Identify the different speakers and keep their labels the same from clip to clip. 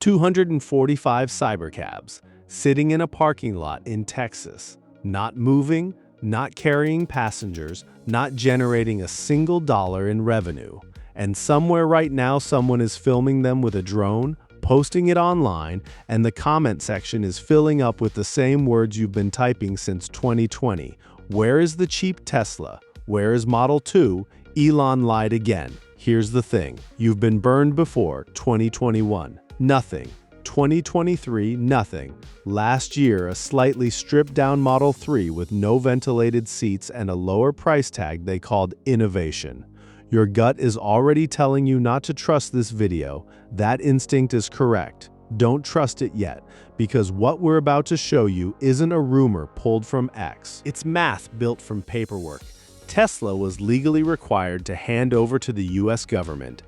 Speaker 1: 245 Cybercabs sitting in a parking lot in Texas, not moving, not carrying passengers, not generating a single dollar in revenue. And somewhere right now, someone is filming them with a drone, posting it online, and the comment section is filling up with the same words you've been typing since 2020. Where is the cheap Tesla? Where is Model 2? Elon lied again. Here's the thing. You've been burned before. 2021. Nothing. 2023, nothing. Last year, a slightly stripped-down Model 3 with no ventilated seats and a lower price tag they called innovation. Your gut is already telling you not to trust this video. That instinct is correct. Don't trust it yet, because what we're about to show you isn't a rumor pulled from X. It's math built from paperwork. Tesla was legally required to hand over to the US government,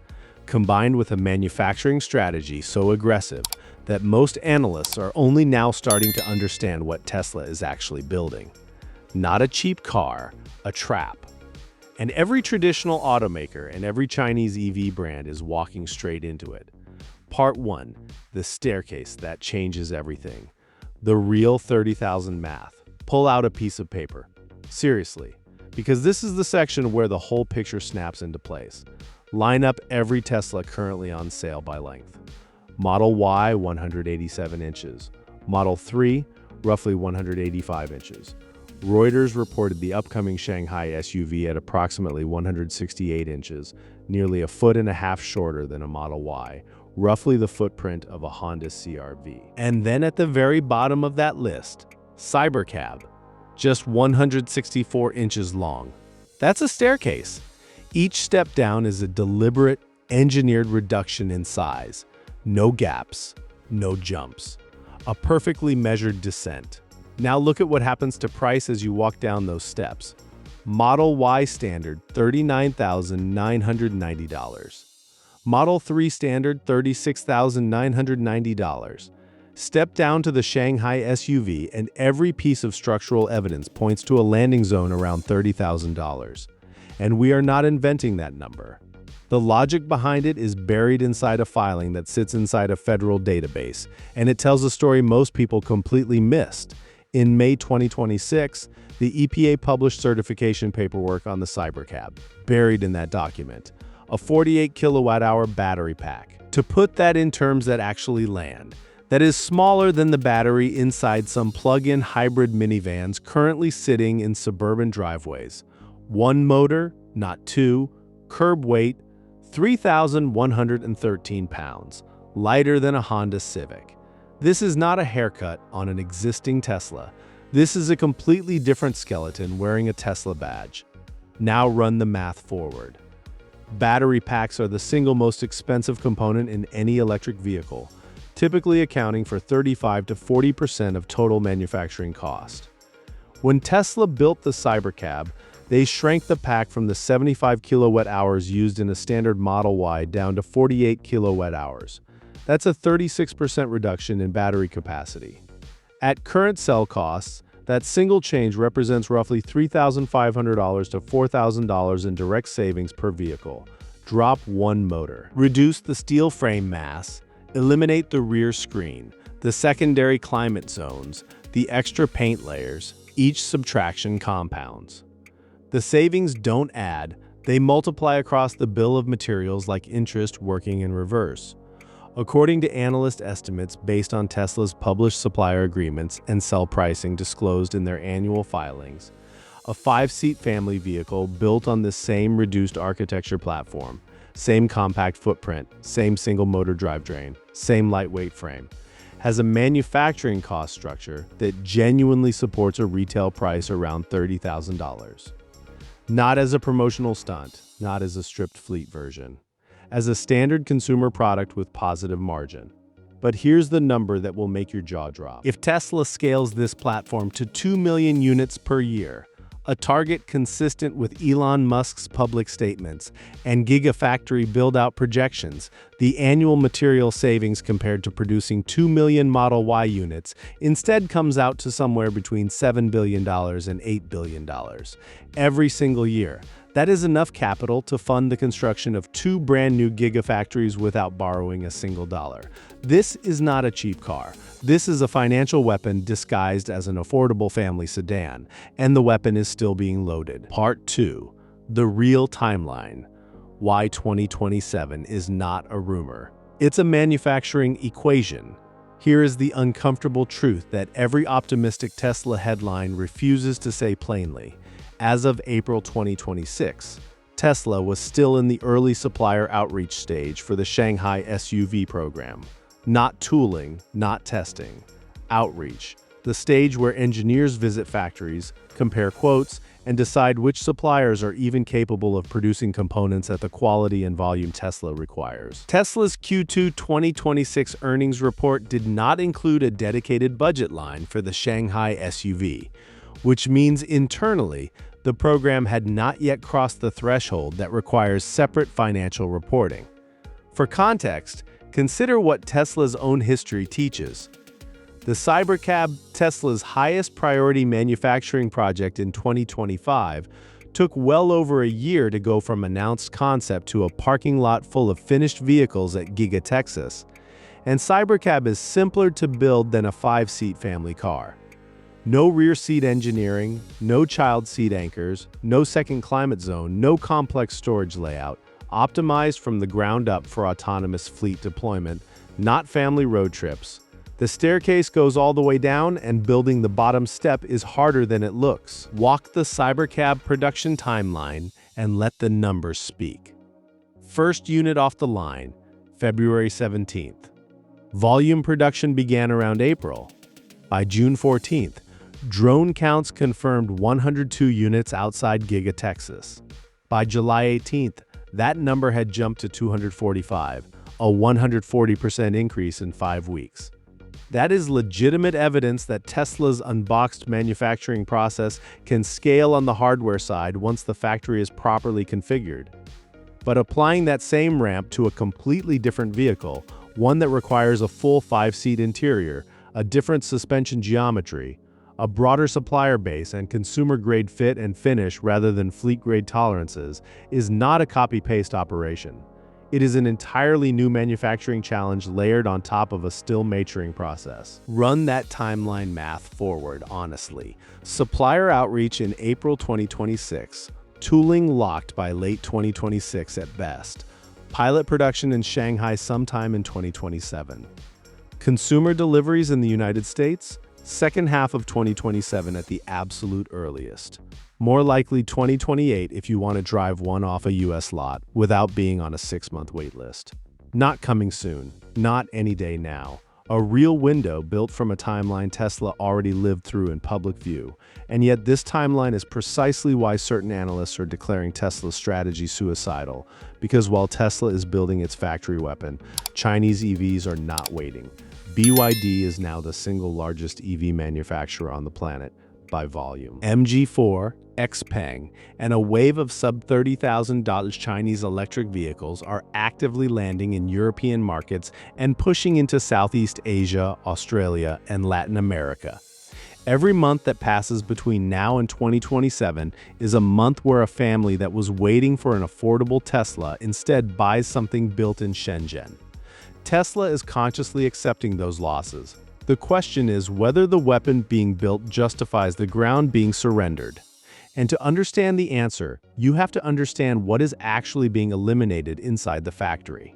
Speaker 1: combined with a manufacturing strategy so aggressive that most analysts are only now starting to understand what Tesla is actually building. Not a cheap car, a trap. And every traditional automaker and every Chinese EV brand is walking straight into it. Part 1, the staircase that changes everything. The real 30,000 math. Pull out a piece of paper. Seriously, because this is the section where the whole picture snaps into place. Line up every Tesla currently on sale by length. Model Y, 187 inches. Model 3, roughly 185 inches. Reuters reported the upcoming Shanghai SUV at approximately 168 inches, nearly a foot and a half shorter than a Model Y, roughly the footprint of a Honda CR-V. And then at the very bottom of that list, Cybercab, just 164 inches long. That's a staircase. Each step down is a deliberate, engineered reduction in size. No gaps, no jumps. A perfectly measured descent. Now look at what happens to price as you walk down those steps. Model Y Standard, $39,990. Model 3 Standard, $36,990. Step down to the Shanghai SUV and every piece of structural evidence points to a landing zone around $30,000. And we are not inventing that number. The logic behind it is buried inside a filing that sits inside a federal database, and it tells a story most people completely missed. In May 2026, the EPA published certification paperwork on the Cybercab. Buried in that document, a 48 kilowatt-hour battery pack. To put that in terms that actually land, that is smaller than the battery inside some plug-in hybrid minivans currently sitting in suburban driveways. One motor, not two, curb weight, 3,113 pounds, lighter than a Honda Civic. This is not a haircut on an existing Tesla. This is a completely different skeleton wearing a Tesla badge. Now run the math forward. Battery packs are the single most expensive component in any electric vehicle, typically accounting for 35 to 40% of total manufacturing cost. When Tesla built the Cybercab, they shrank the pack from the 75 kilowatt-hours used in a standard Model Y down to 48 kilowatt-hours. That's a 36% reduction in battery capacity. At current cell costs, that single change represents roughly $3,500 to $4,000 in direct savings per vehicle. Drop one motor. Reduce the steel frame mass. Eliminate the rear screen, the secondary climate zones, the extra paint layers. Each subtraction compounds. The savings don't add, they multiply across the bill of materials like interest working in reverse. According to analyst estimates based on Tesla's published supplier agreements and cell pricing disclosed in their annual filings, a 5-seat family vehicle built on the same reduced architecture platform, same compact footprint, same single-motor drivetrain, same lightweight frame, has a manufacturing cost structure that genuinely supports a retail price around $30,000. Not as a promotional stunt, not as a stripped fleet version, as a standard consumer product with positive margin. But here's the number that will make your jaw drop. If Tesla scales this platform to 2 million units per year, a target consistent with Elon Musk's public statements and Gigafactory build-out projections, the annual material savings compared to producing 2 million Model Y units instead comes out to somewhere between $7 billion and $8 billion every single year. That is enough capital to fund the construction of 2 brand new gigafactories without borrowing a single dollar. This is not a cheap car. This is a financial weapon disguised as an affordable family sedan, and the weapon is still being loaded. Part 2. The real timeline. Why 2027 is not a rumor. It's a manufacturing equation. Here is the uncomfortable truth that every optimistic Tesla headline refuses to say plainly. As of April 2026, Tesla was still in the early supplier outreach stage for the Shanghai SUV program. Not tooling, not testing. Outreach, the stage where engineers visit factories, compare quotes, and decide which suppliers are even capable of producing components at the quality and volume Tesla requires. Tesla's Q2 2026 earnings report did not include a dedicated budget line for the Shanghai SUV, which means internally, the program had not yet crossed the threshold that requires separate financial reporting. For context, consider what Tesla's own history teaches. The Cybercab, Tesla's highest priority manufacturing project in 2025, took well over a year to go from announced concept to a parking lot full of finished vehicles at Giga Texas. And Cybercab is simpler to build than a 5-seat family car. No rear seat engineering, no child seat anchors, no second climate zone, no complex storage layout, optimized from the ground up for autonomous fleet deployment, not family road trips. The staircase goes all the way down, and building the bottom step is harder than it looks. Walk the Cybercab production timeline and let the numbers speak. First unit off the line, February 17th. Volume production began around April. By June 14th, drone counts confirmed 102 units outside Giga Texas. By July 18th, that number had jumped to 245, a 140% increase in 5 weeks. That is legitimate evidence that Tesla's Unboxed manufacturing process can scale on the hardware side once the factory is properly configured. But applying that same ramp to a completely different vehicle, one that requires a full 5-seat interior, a different suspension geometry, a broader supplier base, and consumer-grade fit and finish rather than fleet-grade tolerances, is not a copy-paste operation. It is an entirely new manufacturing challenge layered on top of a still maturing process. Run that timeline math forward, honestly. Supplier outreach in April 2026, tooling locked by late 2026 at best, pilot production in Shanghai sometime in 2027. Consumer deliveries in the United States? Second half of 2027 at the absolute earliest. More likely 2028 if you want to drive one off a US lot without being on a 6-month wait list. Not coming soon, not any day now. A real window built from a timeline Tesla already lived through in public view, and yet this timeline is precisely why certain analysts are declaring Tesla's strategy suicidal, because while Tesla is building its factory weapon, Chinese EVs are not waiting. BYD is now the single largest EV manufacturer on the planet by volume. MG4, XPeng, and a wave of sub-$30,000 Chinese electric vehicles are actively landing in European markets and pushing into Southeast Asia, Australia, and Latin America. Every month that passes between now and 2027 is a month where a family that was waiting for an affordable Tesla instead buys something built in Shenzhen. Tesla is consciously accepting those losses. The question is whether the weapon being built justifies the ground being surrendered. And to understand the answer, you have to understand what is actually being eliminated inside the factory.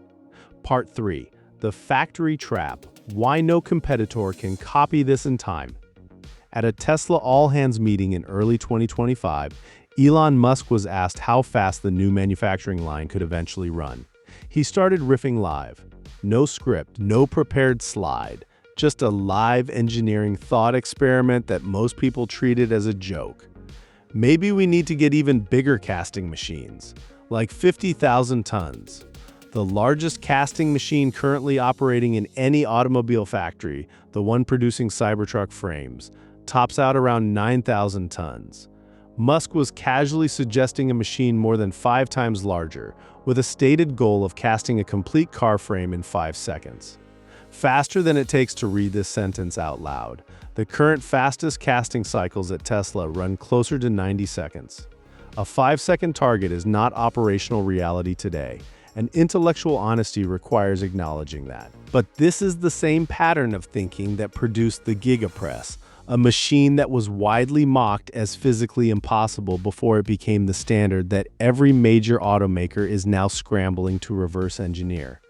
Speaker 1: Part 3. The Factory Trap. Why no competitor can copy this in time. At a Tesla all-hands meeting in early 2025, Elon Musk was asked how fast the new manufacturing line could eventually run. He started riffing live. No script, no prepared slide, just a live engineering thought experiment that most people treated as a joke. Maybe we need to get even bigger casting machines, like 50,000 tons. The largest casting machine currently operating in any automobile factory, the one producing Cybertruck frames, tops out around 9,000 tons. Musk was casually suggesting a machine more than 5 times larger, with a stated goal of casting a complete car frame in 5 seconds. Faster than it takes to read this sentence out loud. The current fastest casting cycles at Tesla run closer to 90 seconds. A 5-second target is not operational reality today, and intellectual honesty requires acknowledging that. But this is the same pattern of thinking that produced the Gigapress, a machine that was widely mocked as physically impossible before it became the standard that every major automaker is now scrambling to reverse engineer.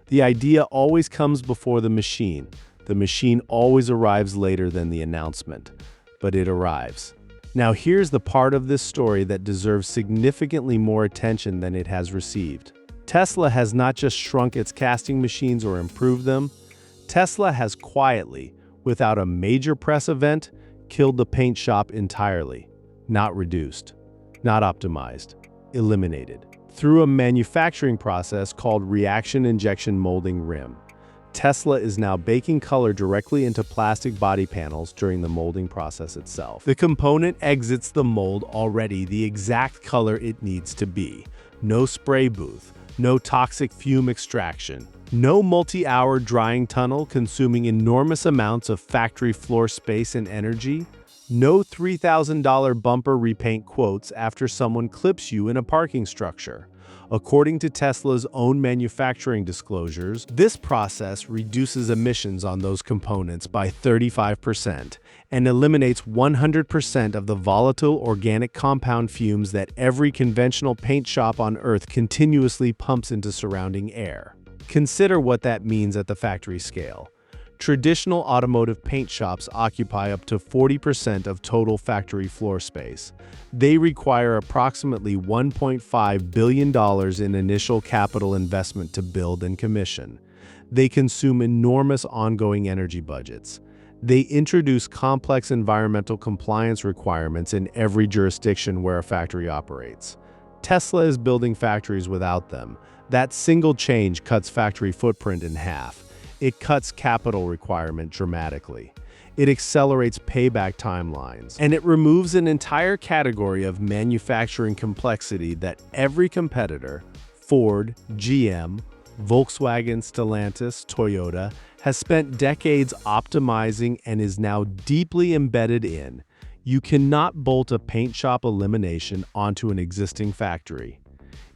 Speaker 1: The idea always comes before the machine. The machine always arrives later than the announcement, but it arrives. Now here's the part of this story that deserves significantly more attention than it has received. Tesla has not just shrunk its casting machines or improved them. Tesla has quietly, without a major press event, killed the paint shop entirely. Not reduced, not optimized, eliminated. Through a manufacturing process called reaction injection molding RIM. Tesla is now baking color directly into plastic body panels during the molding process itself. The component exits the mold already the exact color it needs to be. No spray booth, no toxic fume extraction, no multi-hour drying tunnel consuming enormous amounts of factory floor space and energy, no $3,000 bumper repaint quotes after someone clips you in a parking structure. According to Tesla's own manufacturing disclosures, this process reduces emissions on those components by 35% and eliminates 100% of the volatile organic compound fumes that every conventional paint shop on Earth continuously pumps into surrounding air. Consider what that means at the factory scale. Traditional automotive paint shops occupy up to 40% of total factory floor space. They require approximately $1.5 billion in initial capital investment to build and commission. They consume enormous ongoing energy budgets. They introduce complex environmental compliance requirements in every jurisdiction where a factory operates. Tesla is building factories without them. That single change cuts factory footprint in half. It cuts capital requirement dramatically. It accelerates payback timelines. And it removes an entire category of manufacturing complexity that every competitor, Ford, GM, Volkswagen, Stellantis, Toyota, has spent decades optimizing and is now deeply embedded in. You cannot bolt a paint shop elimination onto an existing factory.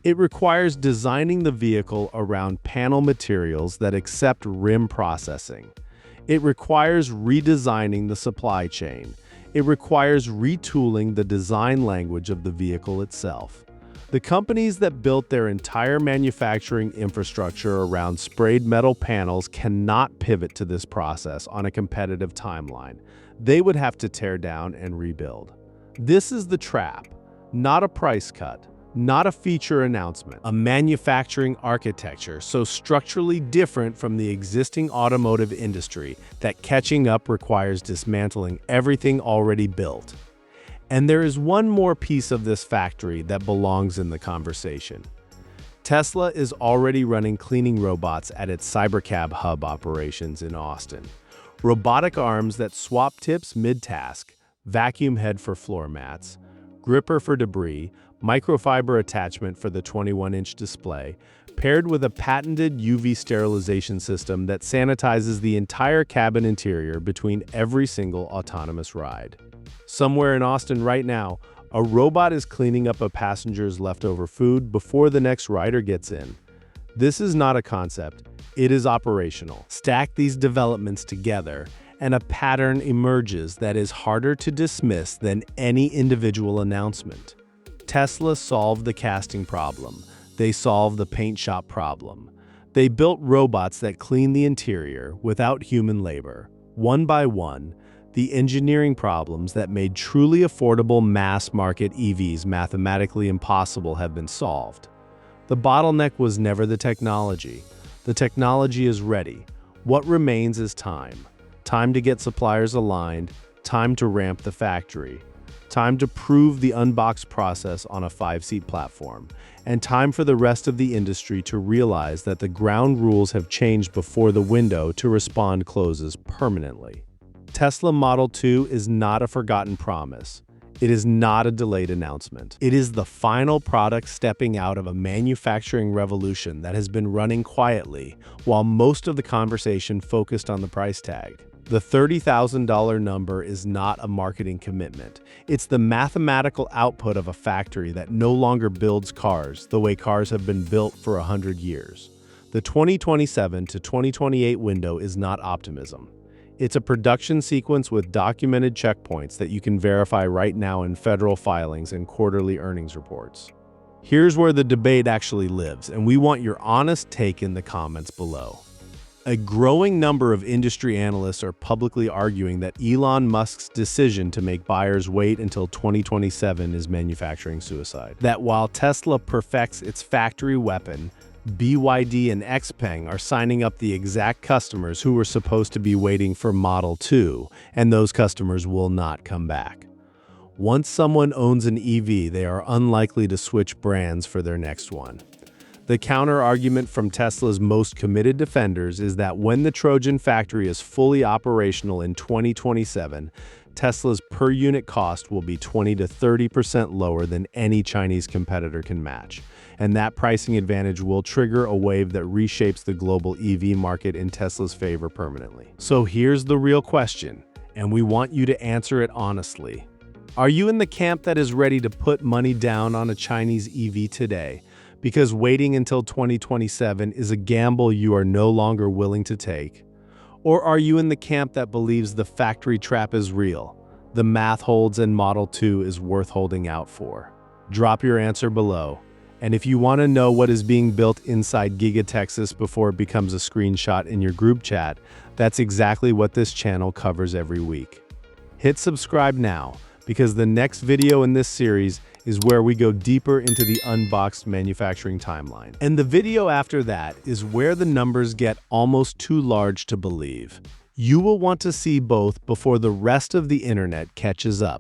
Speaker 1: It requires designing the vehicle around panel materials that accept RIM processing. It requires redesigning the supply chain. It requires retooling the design language of the vehicle itself. The companies that built their entire manufacturing infrastructure around sprayed metal panels cannot pivot to this process on a competitive timeline. They would have to tear down and rebuild. This is the trap, not a price cut. Not a feature announcement, a manufacturing architecture so structurally different from the existing automotive industry that catching up requires dismantling everything already built. And there is one more piece of this factory that belongs in the conversation. Tesla is already running cleaning robots at its Cybercab hub operations in Austin. Robotic arms that swap tips mid-task, vacuum head for floor mats, gripper for debris, microfiber attachment for the 21-inch display, paired with a patented UV sterilization system that sanitizes the entire cabin interior between every single autonomous ride. Somewhere in Austin right now, a robot is cleaning up a passenger's leftover food before the next rider gets in. This is not a concept, it is operational. Stack these developments together, and a pattern emerges that is harder to dismiss than any individual announcement. Tesla solved the casting problem. They solved the paint shop problem. They built robots that clean the interior without human labor. One by one, the engineering problems that made truly affordable mass-market EVs mathematically impossible have been solved. The bottleneck was never the technology. The technology is ready. What remains is time. Time to get suppliers aligned, time to ramp the factory, time to prove the Unboxed process on a 5-seat platform, and time for the rest of the industry to realize that the ground rules have changed before the window to respond closes permanently. Tesla Model 2 is not a forgotten promise. It is not a delayed announcement. It is the final product stepping out of a manufacturing revolution that has been running quietly while most of the conversation focused on the price tag. The $30,000 number is not a marketing commitment. It's the mathematical output of a factory that no longer builds cars the way cars have been built for 100 years. The 2027 to 2028 window is not optimism. It's a production sequence with documented checkpoints that you can verify right now in federal filings and quarterly earnings reports. Here's where the debate actually lives, and we want your honest take in the comments below. A growing number of industry analysts are publicly arguing that Elon Musk's decision to make buyers wait until 2027 is manufacturing suicide. That while Tesla perfects its factory weapon, BYD and XPeng are signing up the exact customers who were supposed to be waiting for Model 2, and those customers will not come back. Once someone owns an EV, they are unlikely to switch brands for their next one. The counter-argument from Tesla's most committed defenders is that when the Trojan Factory is fully operational in 2027, Tesla's per-unit cost will be 20 to 30% lower than any Chinese competitor can match. And that pricing advantage will trigger a wave that reshapes the global EV market in Tesla's favor permanently. So here's the real question, and we want you to answer it honestly. Are you in the camp that is ready to put money down on a Chinese EV today, because waiting until 2027 is a gamble you are no longer willing to take? Or are you in the camp that believes the factory trap is real, the math holds, and Model 2 is worth holding out for? Drop your answer below. And if you want to know what is being built inside Giga Texas before it becomes a screenshot in your group chat, that's exactly what this channel covers every week. Hit subscribe now, because the next video in this series is where we go deeper into the Unboxed manufacturing timeline. And the video after that is where the numbers get almost too large to believe. You will want to see both before the rest of the internet catches up.